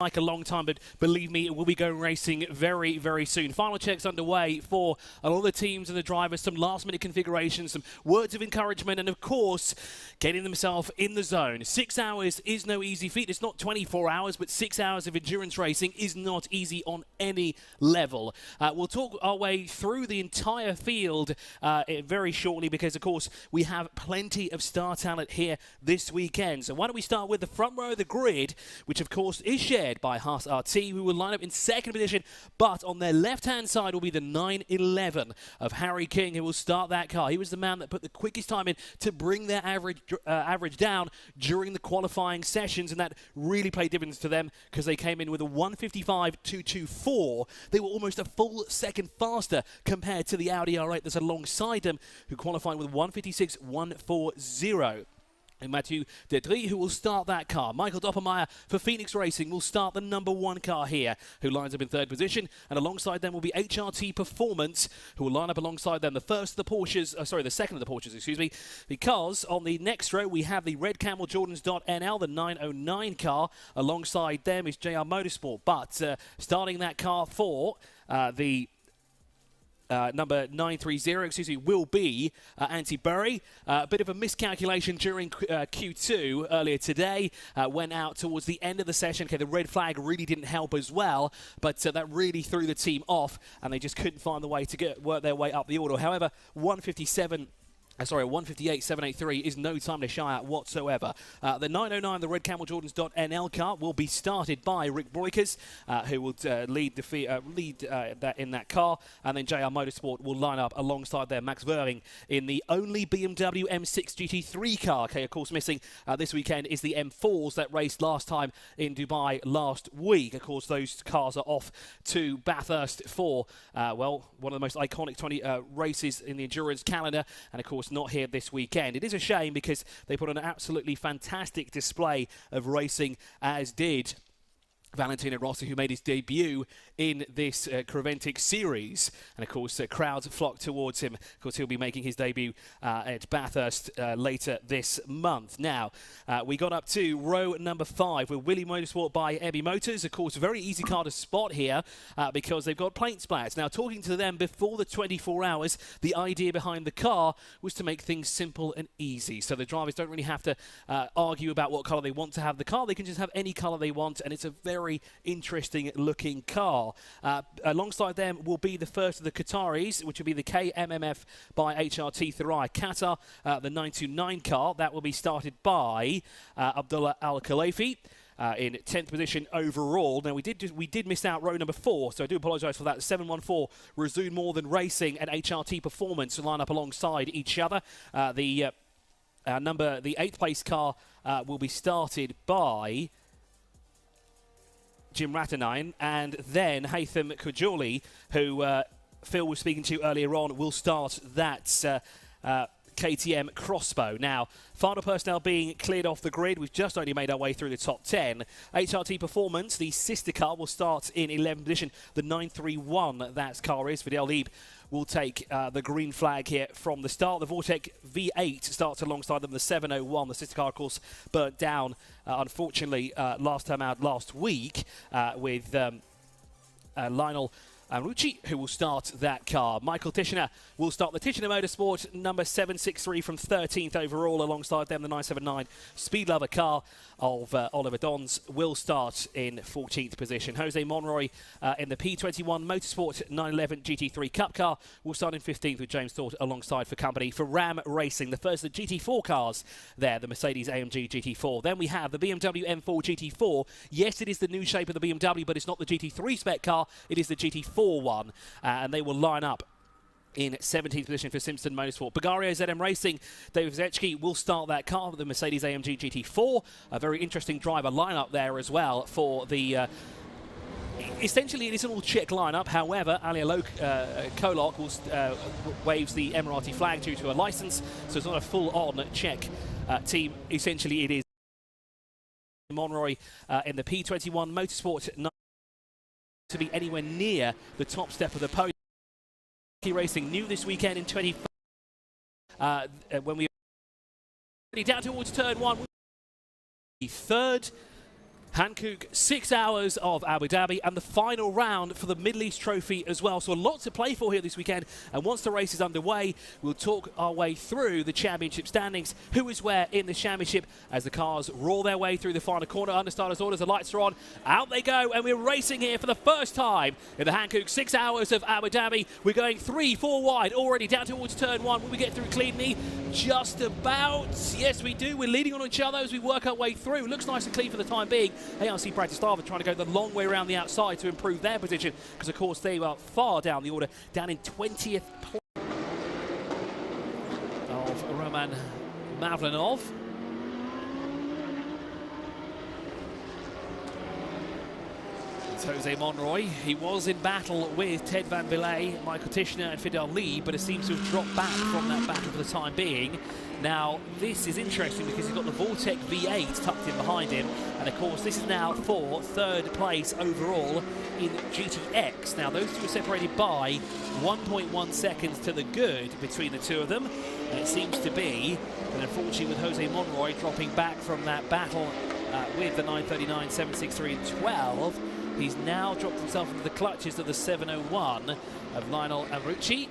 like a long time, but believe me, it will be going racing very, very soon. Final checks underway for a lot of the teams and the drivers, some last-minute configurations, some words of encouragement, and of course, getting themselves in the zone. 6 hours is no easy feat. It's not 24 hours, but 6 hours of endurance racing is not easy on any level. We'll talk our way through the entire field very shortly because, of course, we have plenty of star talent here this weekend. So why don't we start with the front row of the grid, which, of course, is shared by Haas RT, who will line up in second position, but on their left-hand side will be the 911 of Harry King, who will start that car. He was the man that put the quickest time in to bring their average down during the qualifying sessions, and that really played dividends for them because they came in with a 155.224. They were almost a full second faster compared to the Audi R8 that's alongside them, who qualified with 156.140. And Mathieu Dedry, who will start that car. Michael Doppelmayr for Phoenix Racing will start the #1 car here, who lines up in third position. And alongside them will be HRT Performance, who will line up alongside them. The second of the Porsches, excuse me, because on the next row we have the Red Camel Jordans.NL, the 909 car. Alongside them is JR Motorsport. But starting that car for the number 930, will be Antti Burry. A bit of a miscalculation during Q2 earlier today. Went out towards the end of the session. Okay, the red flag really didn't help as well, but that really threw the team off, and they just couldn't find the way to work their way up the order. However, 158.783 is no time to shy at whatsoever. The 909, the Red Camel Jordans.NL car, will be started by Rick Broikers, who will lead that in that car, and then JR Motorsport will line up alongside their Max Verling in the only BMW M6 GT3 car. Okay, of course, missing this weekend is the M4s that raced last time in Dubai last week. Of course, those cars are off to Bathurst for, well, one of the most iconic 20 races in the endurance calendar, and of course, not here this weekend. It is a shame because they put on an absolutely fantastic display of racing, as did Valentino Rossi, who made his debut in this Creventic series. And of course, crowds flocked towards him. Of course, he'll be making his debut at Bathurst later this month. Now, we got up to row number 5 with Willy Motorsport by Ebby Motors. Of course, very easy car to spot here because they've got paint splats. Now, talking to them before the 24 hours, the idea behind the car was to make things simple and easy. So the drivers don't really have to argue about what colour they want to have the car. They can just have any colour they want, and it's a very interesting looking car. Alongside them will be the first of the Qataris, which will be the KMMF by HRT Thurai Qatar, the 929 car. That will be started by Abdullah Al-Khalifi. In 10th position overall. Now, we did miss out row number 4, so I do apologise for that. 714 Resume More Than Racing and HRT Performance line up alongside each other. The 8th place car will be started by Jim Ratanine, and then Haytham Kajoli, who Phil was speaking to earlier on, will start that KTM Crossbow. Now, final personnel being cleared off the grid. We've just only made our way through the top 10. HRT Performance, the sister car, will start in 11th position. The 931, that car is. Vidal Lieb will take the green flag here from the start. The Vortec V8 starts alongside them. The 701, the sister car, of course, burnt down, unfortunately, last time out last week with Lionel Rucci, who will start that car. Michael Tishner will start the Tishner Motorsport number 763 from 13th overall. Alongside them, the 979 Speed Lover car of Oliver Dons will start in 14th position. Jose Monroy in the P21 Motorsport 911 GT3 Cup car will start in 15th with James Thorpe alongside for company. For Ram Racing, the first of the GT4 cars there, the Mercedes AMG GT4. Then we have the BMW M4 GT4. Yes, it is the new shape of the BMW, but it's not the GT3 spec car. It is the GT4 one, and they will line up in 17th position for Simpson Motorsport. Bulgaria ZM Racing, David Zetsky will start that car with the Mercedes AMG GT4. A very interesting driver lineup there as well for the essentially it is an all-Czech lineup. However, Alia Kolok waves the Emirati flag due to a license, so it's not a full-on Czech team. Essentially, it is Monroy in the P21 Motorsport to be anywhere near the top step of the podium. Racing new this weekend in 25 when we down towards turn 1, third Hankook, 6 hours of Abu Dhabi and the final round for the Middle East Trophy as well. So a lot to play for here this weekend. And once the race is underway, we'll talk our way through the championship standings, who is where in the championship as the cars roll their way through the final corner. Under starters orders, the lights are on, out they go, and we're racing here for the first time in the Hankook 6 hours of Abu Dhabi. We're going 3-4 wide already down towards turn one. Will we get through cleanly? Just about. Yes, we do. We're leading on each other as we work our way through. Looks nice and clean for the time being. ARC Bratislava trying to go the long way around the outside to improve their position because, of course, they are far down the order, down in 20th place of Roman Mavlinov. It's Jose Monroy. He was in battle with Ted Van Villay, Michael Tischner and Fidel Lee, but it seems to have dropped back from that battle for the time being. Now, this is interesting because he's got the Vortec V8 tucked in behind him, and of course this is now for third place overall in GTX. Now, those two are separated by 1.1 seconds to the good between the two of them, and it seems to be, and unfortunately with Jose Monroy dropping back from that battle with the 939, 763 and 12, he's now dropped himself into the clutches of the 701 of Lionel Amrucci.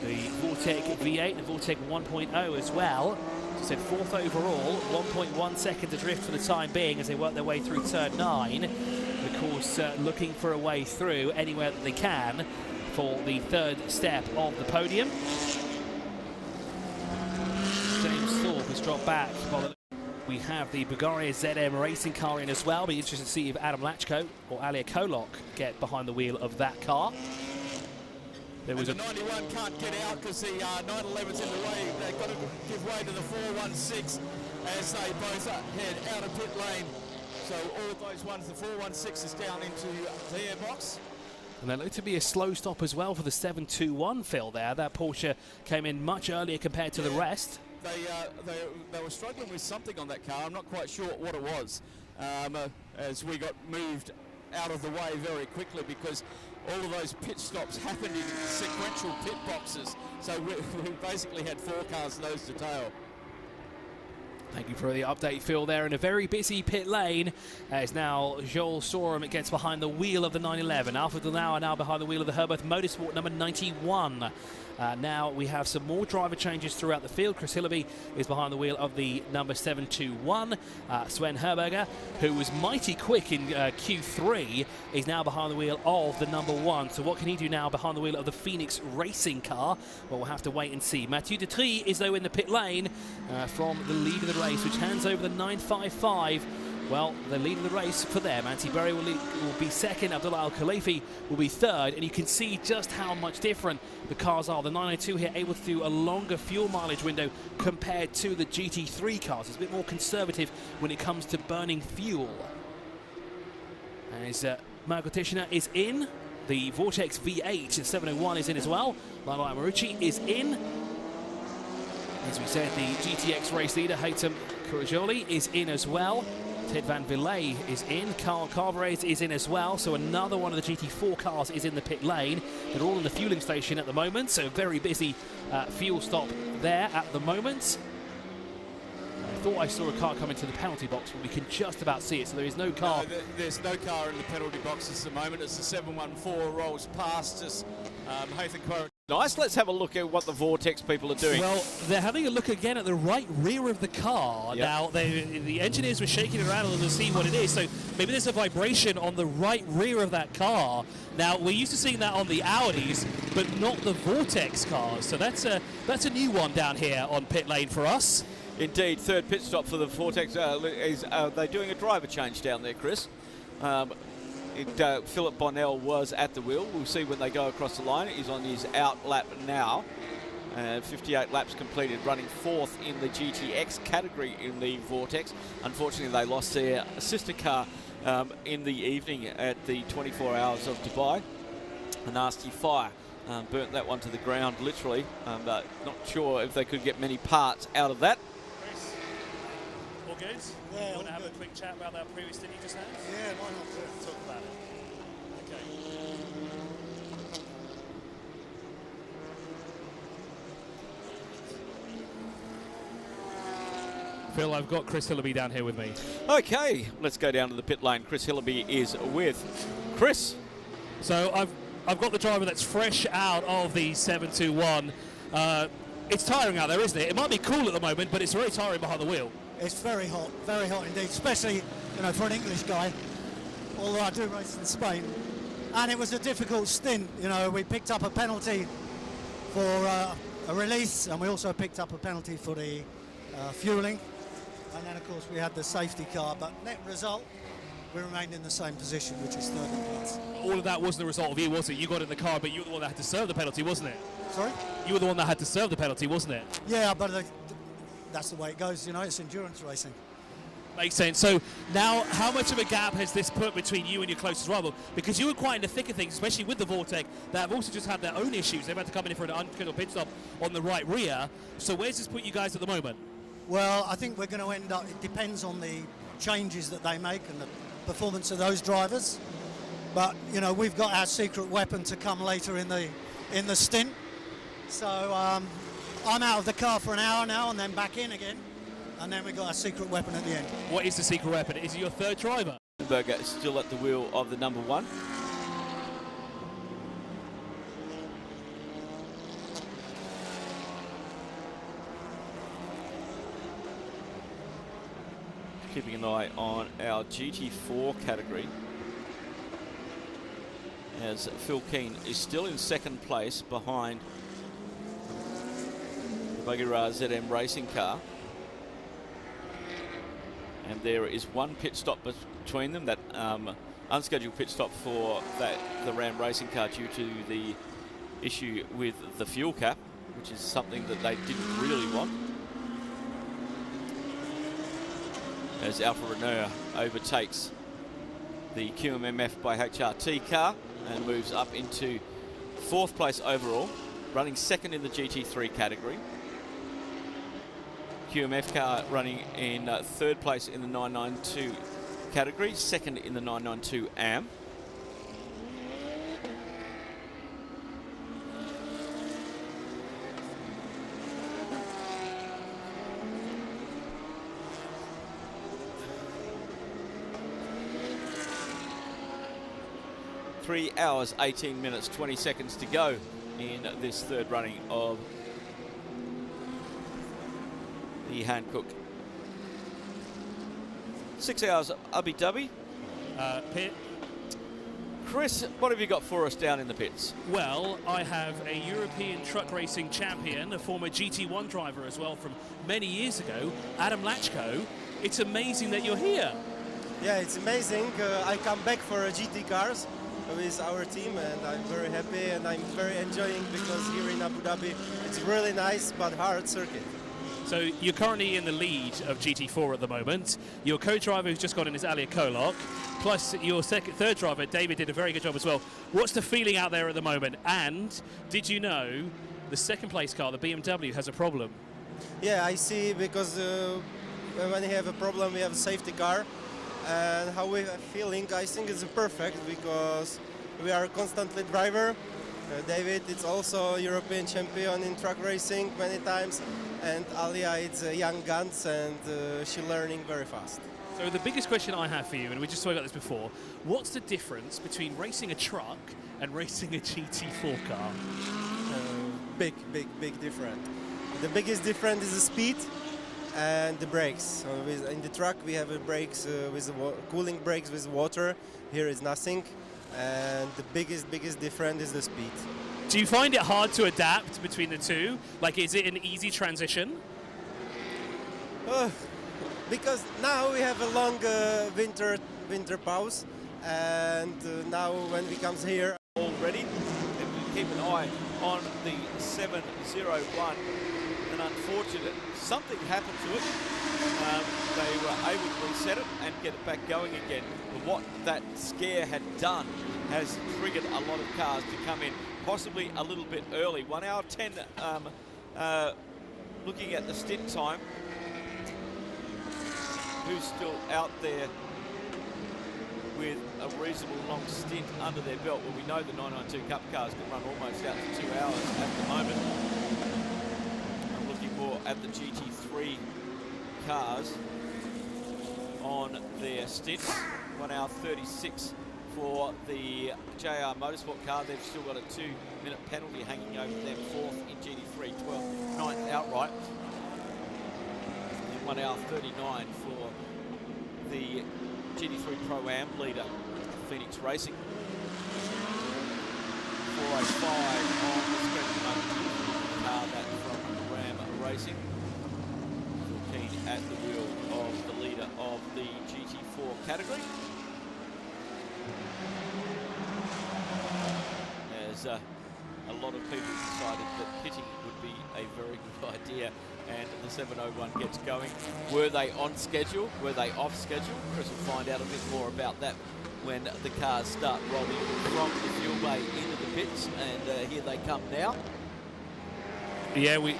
The Vortec V8 and the Vortec 1.0 as well. As I said, fourth overall, 1.1 seconds adrift for the time being as they work their way through turn 9. Of course, looking for a way through anywhere that they can for the third step of the podium. James Thorpe has dropped back. We have the Bulgaria ZM racing car in as well. Be interested to see if Adam Lachko or Alia Kolok get behind the wheel of that car. There was the 91 can't get out because the 911's in the way. They've got to give way to the 416 as they both head out of pit lane. So all those ones, the 416 is down into the airbox. And there looked to be a slow stop as well for the 721, Phil, there. That Porsche came in much earlier compared to the rest. They were struggling with something on that car. I'm not quite sure what it was as we got moved out of the way very quickly because all of those pit stops happened in sequential pit boxes. So we basically had 4 cars nose to tail. Thank you for the update, Phil, there in a very busy pit lane. As now Joel Sorum gets behind the wheel of the 911. Alpha Delau now behind the wheel of the Herberth Motorsport number 91. Now we have some more driver changes throughout the field. Chris Hillaby is behind the wheel of the number 721. Sven Herberger, who was mighty quick in Q3, is now behind the wheel of the number 1. So what can he do now behind the wheel of the Phoenix racing car? Well, we'll have to wait and see. Mathieu Detry is, though, in the pit lane from the lead of the race, which hands over the 955. Well, the lead of the race for them. Antti Berry will be second, Abdullah Al-Khalifi will be third, and you can see just how much different the cars are. The 992 here able to do a longer fuel mileage window compared to the GT3 cars. It's a bit more conservative when it comes to burning fuel. As Michael Tischner is in, the Vortex V8 701 is in as well. Lionel Amrucci is in. As we said, the GTX race leader, Haytham Kurajoli, is in as well. Ted Van Villay is in, Carl Carvarez is in as well, so another one of the GT4 cars is in the pit lane. They're all in the fueling station at the moment, so very busy fuel stop there at the moment. I thought I saw a car come into the penalty box, but we can just about see it, so there is no car. No, there's no car in the penalty boxes at the moment. It's the 714 rolls past us. Nice. Let's have a look at what the Vortex people are doing. Well, they're having a look again at the right rear of the car. Yep. Now, the engineers were shaking it around a little to see what it is. So maybe there's a vibration on the right rear of that car. Now, we're used to seeing that on the Audis, but not the Vortex cars. So that's a new one down here on pit lane for us. Indeed, third pit stop for the Vortex. They're doing a driver change down there, Chris. Philip Bonnell was at the wheel. We'll see when they go across the line. He's on his out lap now. 58 laps completed, running 4th in the GTX category in the Vortex. Unfortunately, they lost their sister car in the evening at the 24 Hours of Dubai. A nasty fire burnt that one to the ground, literally. But not sure if they could get many parts out of that. All good? Yeah, you want to have a quick chat about that previous thing you just had? Yeah, why not? Talk about it. Okay. Phil, I've got Chris Hillaby down here with me. Okay, let's go down to the pit lane. Chris Hillaby is with Chris. So I've got the driver that's fresh out of the 721. It's tiring out there, isn't it? It might be cool at the moment, but it's very tiring behind the wheel. It's very hot indeed, especially for an English guy. Although I do race in Spain, and it was a difficult stint. We picked up a penalty for a release, and we also picked up a penalty for the fueling, and then of course we had the safety car. But net result, we remained in the same position, which is third in place. All of that wasn't the result of you, was it? You got in the car, but you were the one that had to serve the penalty, wasn't it? Sorry? You were the one that had to serve the penalty, wasn't it? Yeah, but that's the way it goes. It's endurance racing. Makes sense. So now, how much of a gap has this put between you and your closest rival? Because you were quite in the thick of things, especially with the Vortec, that have also just had their own issues. They've had to come in for an unscheduled pit stop on the right rear. So where's this put you guys at the moment? Well, I think we're going to end up, it depends on the changes that they make and the performance of those drivers. But, we've got our secret weapon to come later in the stint. So I'm out of the car for an hour now and then back in again. And then we've got our secret weapon at the end. What is the secret weapon? Is it your third driver? Berger is still at the wheel of the number 1. Keeping an eye on our GT4 category, as Phil Keane is still in second place behind the Bagheera ZM racing car. And there is one pit stop between them, that unscheduled pit stop for the Ram racing car due to the issue with the fuel cap, which is something that they didn't really want. As Alfa Romeo overtakes the QMMF by HRT car and moves up into 4th place overall, running 2nd in the GT3 category. QMF car running in 3rd place in the 992 category, 2nd in the 992 AM. Three hours, 18 minutes, 20 seconds to go in this third running of the Hankook. 6 hours Abu Dhabi. Pit. Chris, what have you got for us down in the pits? Well, I have a European truck racing champion, a former GT1 driver as well from many years ago, Adam Lachko. It's amazing that you're here. Yeah, it's amazing. I come back for GT cars with our team, and I'm very happy, and I'm very enjoying, because here in Abu Dhabi it's really nice but hard circuit. So you're currently in the lead of GT4 at the moment. Your co-driver who's just got in is Alia Kolok, plus your third driver, David, did a very good job as well. What's the feeling out there at the moment? And did you know the second place car, the BMW, has a problem? Yeah, I see, because when we have a problem, we have a safety car. And how we are feeling, I think it's perfect, because we are constantly driver. David is also European champion in truck racing many times, and Alia is a young guns, and she's learning very fast. So the biggest question I have for you, and we just spoke about this before, what's the difference between racing a truck and racing a GT4 car? Big difference. The biggest difference is the speed and the brakes. In the truck we have brakes with cooling brakes with water. Here is nothing, and the biggest difference is the speed. Do you find it hard to adapt between the two? Like, is it an easy transition? Because now we have a long winter pause, and now when we comes here Already, and we keep an eye on the 701. And unfortunate, something happened to it. They were able to reset it and get it back going again. But what that scare had done has triggered a lot of cars to come in, possibly a little bit early. 1 hour 10, looking at the stint time. Who's still out there with a reasonable long stint under their belt? Well, we know the 992 Cup cars can run almost out to 2 hours at the moment. More at the GT3 cars on their stint. 1 hour 36 for the JR Motorsport car. They've still got a 2-minute penalty hanging over them, 4th in GT3, 9th outright. And 1 hour 39 for the GT3 Pro-Am leader, Phoenix Racing. 4:05 on the sprint car, that from Ram Racing. Phil Keen at the wheel of the leader of the GT4 category. As a lot of people decided that pitting would be a very good idea, and the 701 gets going. Were they on schedule? Were they off schedule? Chris will find out a bit more about that when the cars start rolling from the fuel bay into the pits, and here they come now. Yeah, we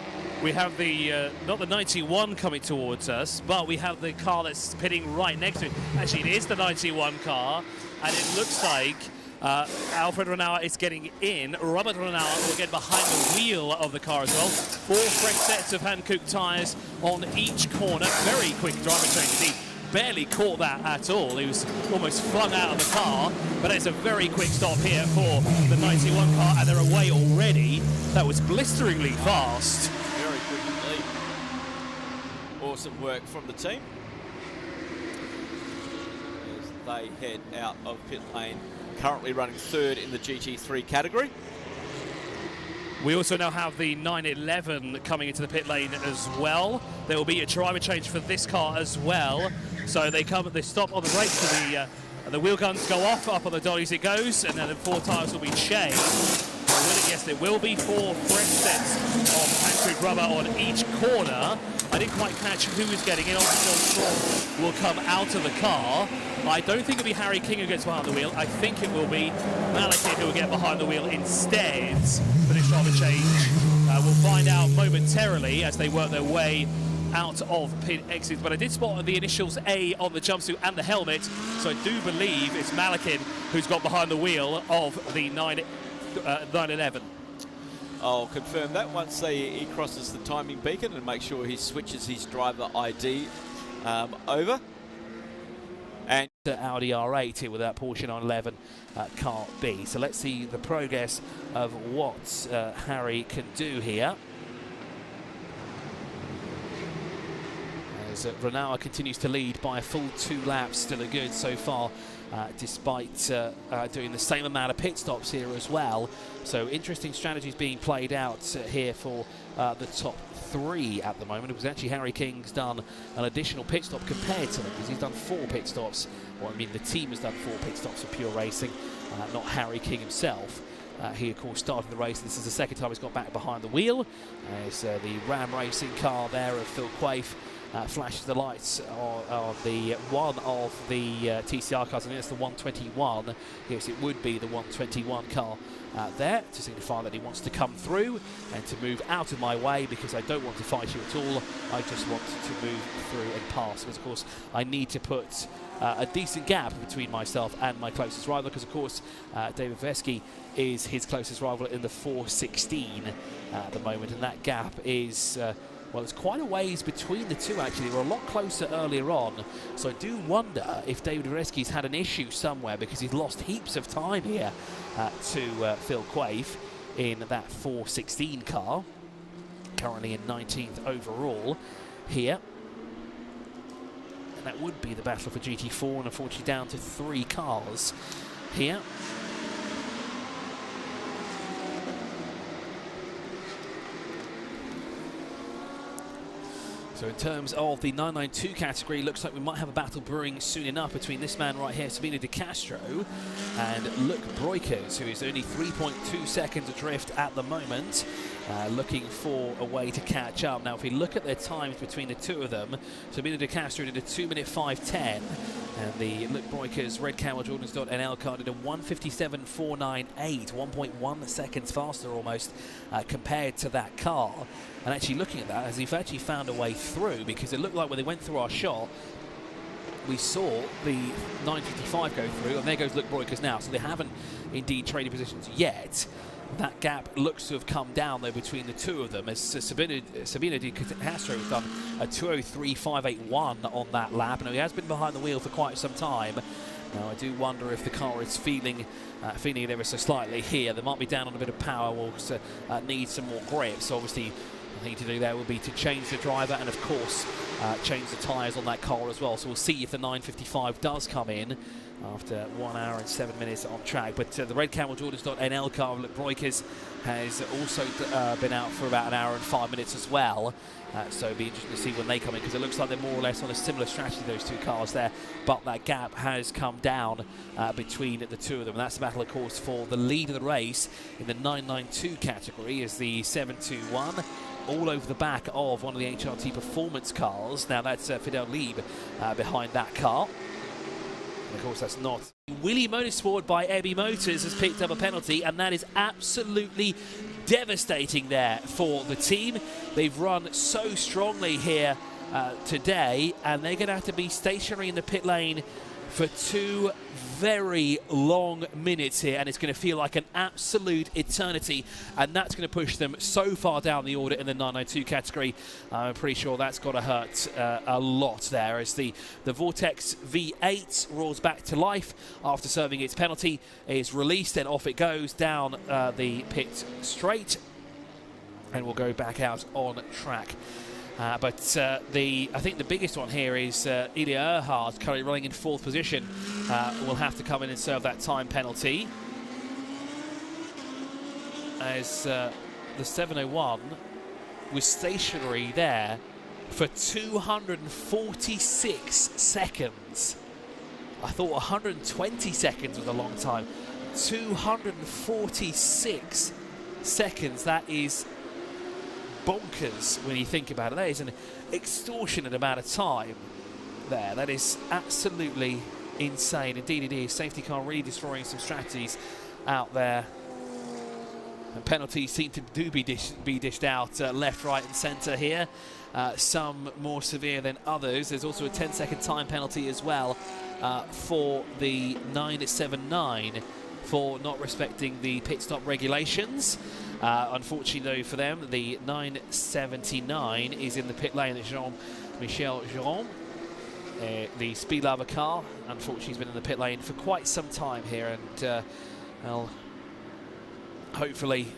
have the not the 91 coming towards us, but we have the car that's pitting right next to it. Actually, it is the 91 car, and it looks like Alfred Renauer is getting in. Robert Renauer will get behind the wheel of the car as well. 4 fresh sets of Hankook tyres on each corner. Very quick driver change. He barely caught that at all. He was almost flung out of the car, but it's a very quick stop here for the 91 car, and they're away already. That was blisteringly fast. Very quick indeed. Awesome work from the team as they head out of pit lane. Currently running 3rd in the GT3 category. We also now have the 911 coming into the pit lane as well. There will be a driver change for this car as well. So they stop on the brakes, so the wheel guns go off, up on the dollies it goes, and then the 4 tyres will be changed. Yes, there will be 4 fresh sets of Hankook rubber on each corner. I didn't quite catch who is getting in. Obviously, John Straw will come out of the car. I don't think it'll be Harry King who gets behind the wheel. I think it will be Malachi who will get behind the wheel instead for this driver change. We'll find out momentarily as they work their way out of pit exits, but I did spot the initials A on the jumpsuit and the helmet, so I do believe it's Malachi who's got behind the wheel of the 911. I'll confirm that once he crosses the timing beacon and make sure he switches his driver ID over. And Audi R8 here with that Porsche 911 car B. So let's see the progress of what Harry can do here. As Renauer continues to lead by a full 2 laps, still a good so far, despite doing the same amount of pit stops here as well. So interesting strategies being played out here for the top 3 at the moment. It was actually Harry King's done an additional pit stop compared to them, because he's done 4 pit stops. Well, I mean, the team has done 4 pit stops for Pure Racing, not Harry King himself. He, of course, started the race. This is the second time he's got back behind the wheel. As the Ram Racing car there of Phil Quaife flashes the lights on the one of the TCR cars. I think it's the 121. Yes, it would be the 121 car there, to signify that he wants to come through and to move out of my way, because I don't want to fight you at all. I just want to move through and pass. Because, of course, I need to put a decent gap between myself and my closest rival, because, of course, David Vesky is his closest rival in the 416 at the moment, and that gap is well, it's quite a ways between the two, actually. They were a lot closer earlier on, so I do wonder if David Reski's had an issue somewhere, because he's lost heaps of time here to Phil Quaife in that 416 car, currently in 19th overall here. And that would be the battle for GT4, and unfortunately down to 3 cars here. So in terms of the 992 category, looks like we might have a battle brewing soon enough between this man right here, Sabino De Castro, and Luc Broikers, who is only 3.2 seconds adrift at the moment, looking for a way to catch up. Now, if we look at their times between the two of them, Sabino De Castro did a 2-minute 5:10, and the Luc Broikers Red Camel Jordans.nl car did a 1:57.498, 1.1 seconds faster almost compared to that car. And actually looking at that, as he's actually found a way through, because it looked like when they went through our shot, we saw the 955 go through, and there goes Luc Broikers now. So they haven't indeed traded positions yet. That gap looks to have come down, though, between the two of them, as Sabino Di Castro has done a 2:03.581 on that lap. Now, he has been behind the wheel for quite some time. Now, I do wonder if the car is feeling it ever so slightly here. They might be down on a bit of power, will need some more grip. So, obviously, the thing to do there will be to change the driver and, of course, change the tyres on that car as well. So, we'll see if the 9:55 does come in after 1 hour and 7 minutes on track. But the Red Camel Jordans.nl car of Breukers has also been out for about an hour and 5 minutes as well. So it'll be interesting to see when they come in, because it looks like they're more or less on a similar strategy, those two cars there. But that gap has come down between the two of them. And that's the battle, of course, for the lead of the race in the 992 category, as the 721 all over the back of one of the HRT performance cars. Now that's Fidel Lieb behind that car. And of course, that's not. Willy Motorsport by Abbey Motors has picked up a penalty, and that is absolutely devastating there for the team. They've run so strongly here today, and they're going to have to be stationary in the pit lane for 2 very long minutes here, and it's going to feel like an absolute eternity, and that's going to push them so far down the order in the 992 category. I'm pretty sure that's got to hurt a lot there, as the Vortex V8 roars back to life after serving its penalty, is released, and off it goes down the pit straight, and will go back out on track. But I think the biggest one here is Ilya Earhart, currently running in 4th position, will have to come in and serve that time penalty, as the 701 was stationary there for 246 seconds. I thought 120 seconds was a long time. 246 seconds, that is bonkers when you think about it. That is an extortionate amount of time there. That is absolutely insane. Indeed it is. Safety car really destroying some strategies out there. And penalties seem to be dished out left, right and centre here. Some more severe than others. There's also a 10-second time penalty as well for the 979 for not respecting the pit stop regulations. Unfortunately, though, for them, the 979 is in the pit lane. It's Jean-Michel Giron, the Speed Lover car. Unfortunately, he's been in the pit lane for quite some time here, and well, hopefully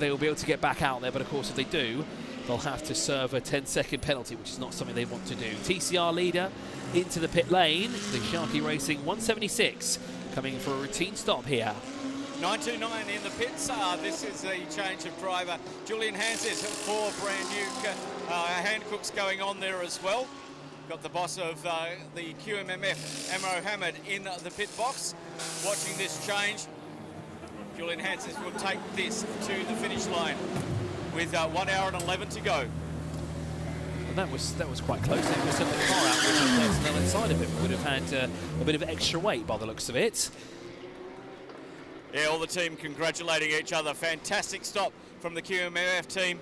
they will be able to get back out there. But of course, if they do, they'll have to serve a 10-second penalty, which is not something they want to do. TCR leader into the pit lane. The Sharky Racing 176 coming for a routine stop here. 929 in the pits. This is a change of driver. Julian Hanses for brand new hand cooks going on there as well. Got the boss of the QMMF, Amro Hamid, in the pit box, watching this change. Julian Hanses will take this to the finish line with 1 hour and 11 to go. And that was quite close. They would have sent the car out, which on the other side of it would have had a bit of extra weight by the looks of it. Yeah, all the team congratulating each other. Fantastic stop from the QMMF team.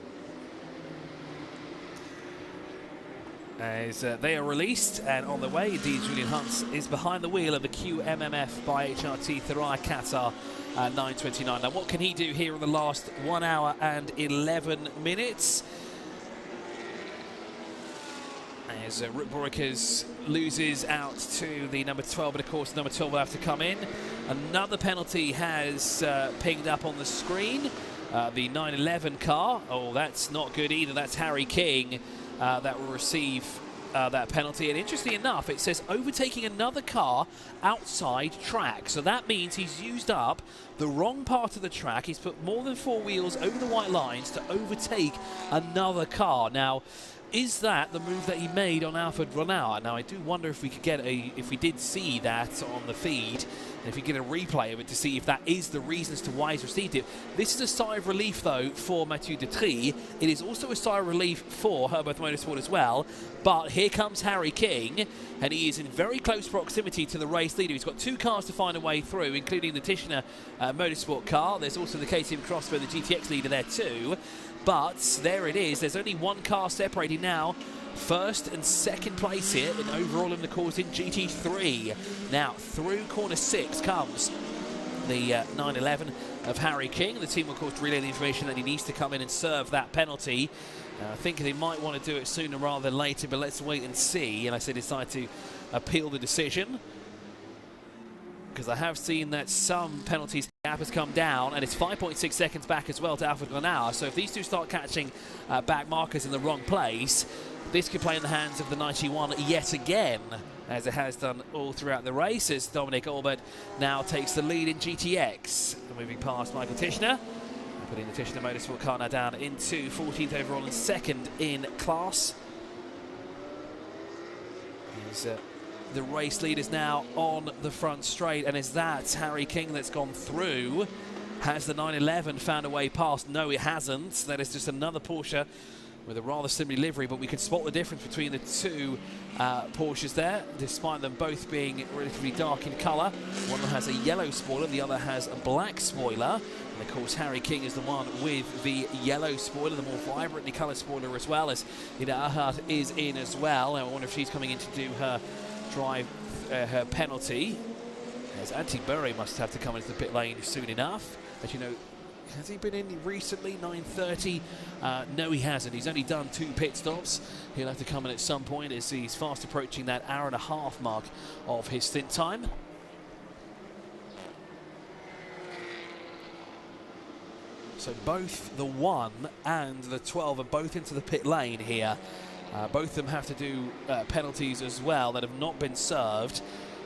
As they are released and on the way, indeed, Julian Hunt is behind the wheel of the QMMF by HRT Thuraya Qatar 929. Now, what can he do here in the last 1 hour and 11 minutes? As Breukers loses out to the number 12, but of course number 12 will have to come in. Another penalty has pinged up on the screen. The 911 car. Oh, that's not good either. That's Harry King that will receive that penalty. And interestingly enough, it says overtaking another car outside track. So that means he's used up the wrong part of the track. He's put more than 4 wheels over the white lines to overtake another car. Now, is that the move that he made on Alfred Ronauer? Now, I do wonder if we could get if we did see that on the feed, and if we get a replay of it to see if that is the reason as to why he's received it. This is a sigh of relief, though, for Mathieu Detry. It is also a sigh of relief for Herberth Motorsport as well. But here comes Harry King, and he is in very close proximity to the race leader. He's got 2 cars to find a way through, including the Tishner Motorsport car. There's also the KTM Crossbow, the GTX leader there too. But there it is. There's only 1 car separating now. First and second place here in overall in the course in GT3. Now through corner 6 comes the 911 of Harry King. The team, of course, relay the information that he needs to come in and serve that penalty. I think they might want to do it sooner rather than later, but let's wait and see. And I say decide to appeal the decision, because I have seen that some penalties gap has come down, and it's 5.6 seconds back as well to Alfred Granau. So if these two start catching back markers in the wrong place, this could play in the hands of the 91 yet again, as it has done all throughout the race, as Dominic Albert now takes the lead in GTX. Moving past Michael Tischner, putting the Tischner Motorsport car now down into 14th overall and second in class. He's, the race leaders now on the front straight, and is that Harry King that's gone through? Has the 911 found a way past? No, it hasn't. That is just another Porsche with a rather similar livery, but we can spot the difference between the two Porsches there, despite them both being relatively dark in colour. One of them has a yellow spoiler, the other has a black spoiler. And of course, Harry King is the one with the yellow spoiler, the more vibrantly coloured spoiler, as well as Ida Ahart is in as well. And I wonder if she's coming in to do her drive, her penalty. As Antti Burry must have to come into the pit lane soon enough. As you know, has he been in recently? 9:30? No, he hasn't. He's only done 2 pit stops. He'll have to come in at some point as he's fast approaching that hour-and-a-half mark of his stint time. So both the 1 and the 12 are both into the pit lane here. Both of them have to do penalties as well that have not been served.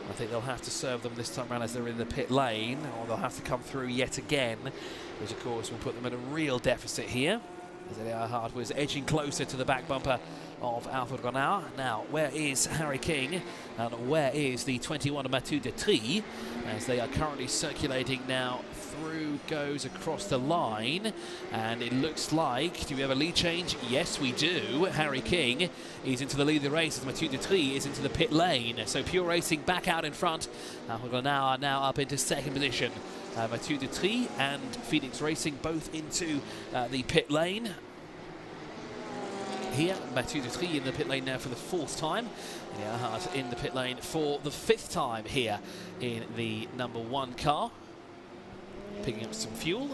I think they'll have to serve them this time around as they're in the pit lane, or they'll have to come through yet again, which of course will put them at a real deficit here. As Earhart was edging closer to the back bumper of Alfred Granau. Now, where is Harry King and where is the 21 of Mathieu Detry, as they are currently circulating now? Through goes across the line, and it looks like, do we have a lead change? Yes, we do. Harry King is into the lead of the race as Mathieu Detry is into the pit lane. So Pure Racing back out in front. Alfred Granau are now up into second position. Mathieu Detry and Phoenix Racing both into the pit lane. Here, Mathieu Detry in the pit lane now for the 4th time. Earhart in the pit lane for the 5th time here in the number 1 car. Picking up some fuel.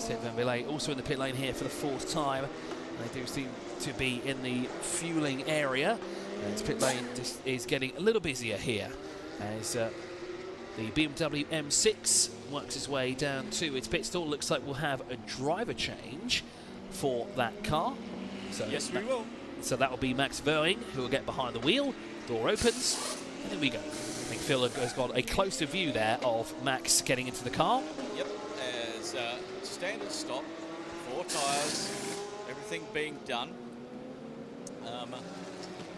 Seb Van Villay also in the pit lane here for the 4th time. They do seem to be in the fueling area. This pit lane is getting a little busier here as the BMW M6 works its way down to its pit stall. Looks like we'll have a driver change for that car. So yes, we will. So that will be Max Verwing, who will get behind the wheel. Door opens, and there we go. I think Phil has got a closer view there of Max getting into the car. Yep, as standard stop, 4 tyres, everything being done.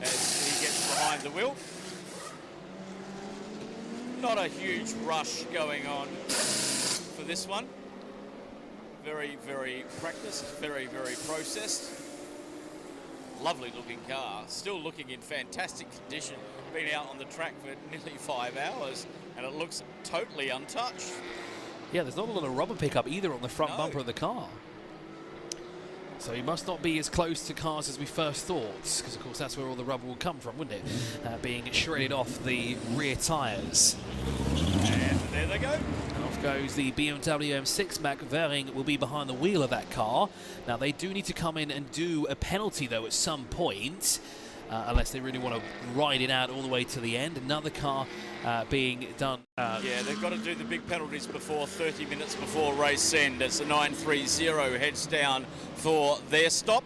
As he gets behind the wheel. Not a huge rush going on for this one. Very, very practiced, very, very processed. Lovely looking car, still looking in fantastic condition. Been out on the track for nearly 5 hours and it looks totally untouched. Yeah, there's not a lot of rubber pickup either on the front bumper of the car. So he must not be as close to cars as we first thought, because of course that's where all the rubber will come from, wouldn't it? Being shredded off the rear tyres. And there they go. And off goes the BMW M6. Max Verwing will be behind the wheel of that car. Now they do need to come in and do a penalty though at some point. Unless they really want to ride it out all the way to the end. Another car being done. Yeah, they've got to do the big penalties before 30 minutes before race end. It's a 930 heads down for their stop.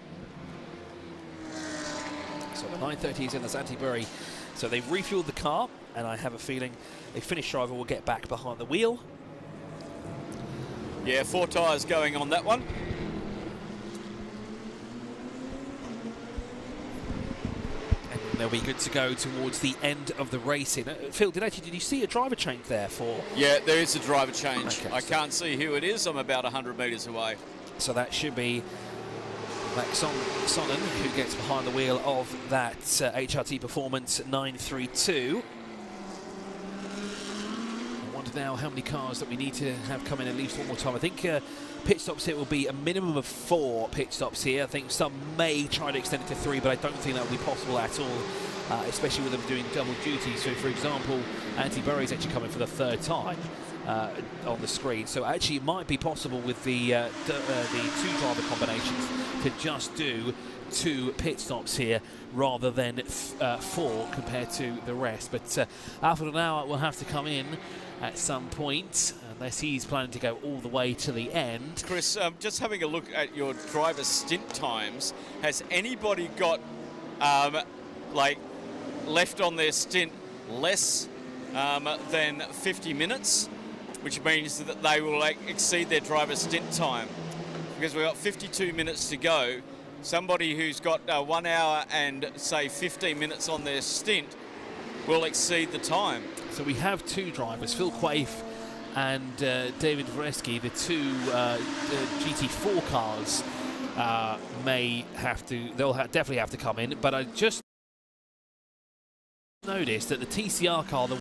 So 9:30 is in the Antti Burry. So they've refueled the car, and I have a feeling a Finnish driver will get back behind the wheel. Yeah, 4 tyres going on that one. They'll be good to go towards the end of the racing. Phil, did you see a driver change there for? Yeah, there is a driver change. Okay, I can't see who it is. I'm about 100 metres away. So that should be Max Sonnen, who gets behind the wheel of that HRT Performance 932. I wonder now how many cars that we need to have come in at least one more time. I think pit stops here will be a minimum of 4 pit stops here. I think some may try to extend it to 3, but I don't think that will be possible at all, especially with them doing double duty. So, for example, Antti Burry is actually coming for the 3rd time. on the screen. So actually it might be possible with the two driver combinations to just do 2 pit stops here rather than 4 compared to the rest. But Alfred Lauer will have to come in at some point, unless he's planning to go all the way to the end. Chris, just having a look at your driver stint times, has anybody got like left on their stint less than 50 minutes, which means that they will exceed their driver stint time? Because we've got 52 minutes to go. Somebody who's got 1 hour and say 15 minutes on their stint will exceed the time. So we have 2 drivers, Phil Quaife and David Vareski, the 2 GT4 cars may have to, they'll definitely have to come in, but I just noticed that the TCR car, the